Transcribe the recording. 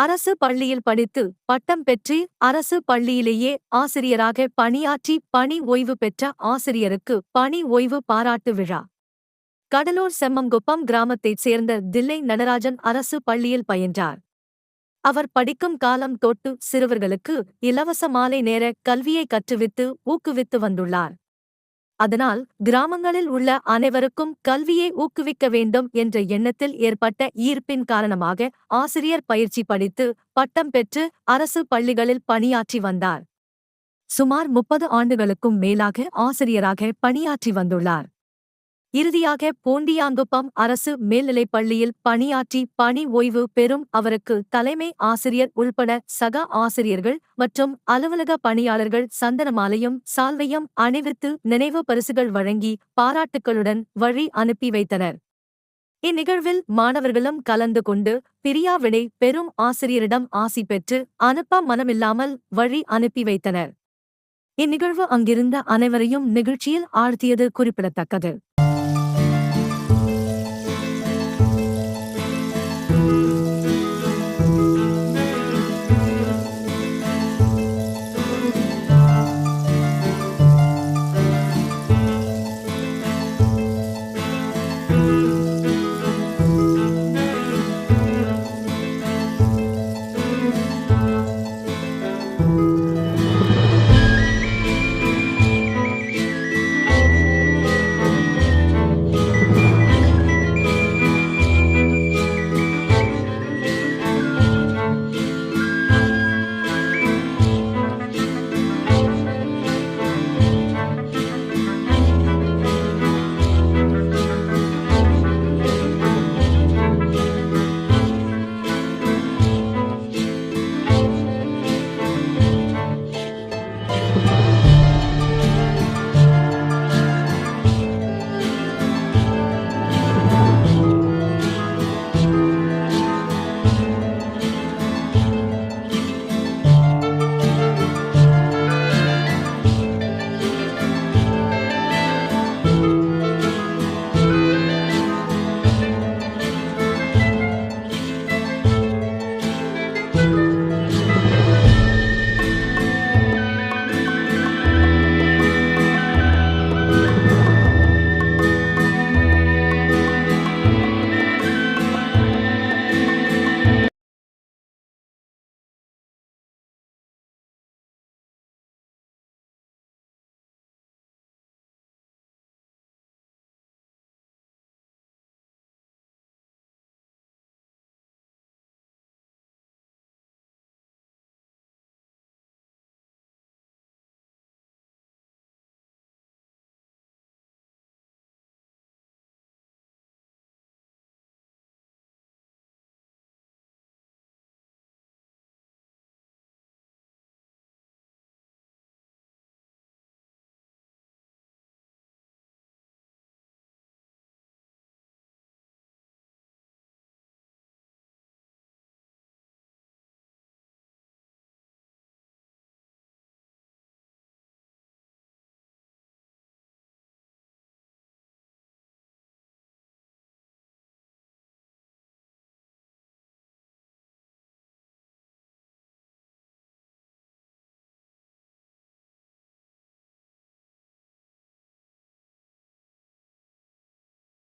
அரசு பள்ளியில் படித்து பட்டம் பெற்று அரசு பள்ளியிலேயே ஆசிரியராக பணியாற்றி பணி ஓய்வு பெற்ற ஆசிரியருக்கு பணி ஓய்வு பாராட்டு விழா. கடலூர் செம்மங்குப்பம் கிராமத்தைச் சேர்ந்த தில்லை நடராஜன் அரசு பள்ளியில் பயின்றார். அவர் படிக்கும் காலம் தொட்டு சிறுவர்களுக்கு இலவச மாலை நேர கல்வியை கற்றுவித்து ஊக்குவித்து வந்துள்ளார். அதனால் கிராமங்களில் உள்ள அனைவருக்கும் கல்வியை ஊக்குவிக்க வேண்டும் என்ற எண்ணத்தில் ஏற்பட்ட ஈர்ப்பின் காரணமாக ஆசிரியர் பயிற்சி படித்து பட்டம் பெற்று அரசு பள்ளிகளில் பணியாற்றி வந்தார். சுமார் 30 ஆண்டுகளுக்கும் மேலாக ஆசிரியராக பணியாற்றி வந்துள்ளார். இறுதியாக பூண்டியாங்குப்பம் அரசு மேல்நிலைப் பள்ளியில் பணியாற்றி பணி ஓய்வு பெறும் அவருக்கு தலைமை ஆசிரியர் உள்பட சக ஆசிரியர்கள் மற்றும் அலுவலக பணியாளர்கள் சந்தனமாலையும் சால்வையும் அணிவித்து நினைவு பரிசுகள் வழங்கி பாராட்டுக்களுடன் வழி அனுப்பி வைத்தனர். இந்நிகழ்வில் மாணவர்களும் கலந்து கொண்டு பிரியாவிடை பெறும் ஆசிரியரிடம் ஆசி பெற்று அனுப்ப மனமில்லாமல் வழி அனுப்பி வைத்தனர். இந்நிகழ்வு அங்கிருந்த அனைவரையும் நிகழ்ச்சியில் ஆழ்த்தியது குறிப்பிடத்தக்கது.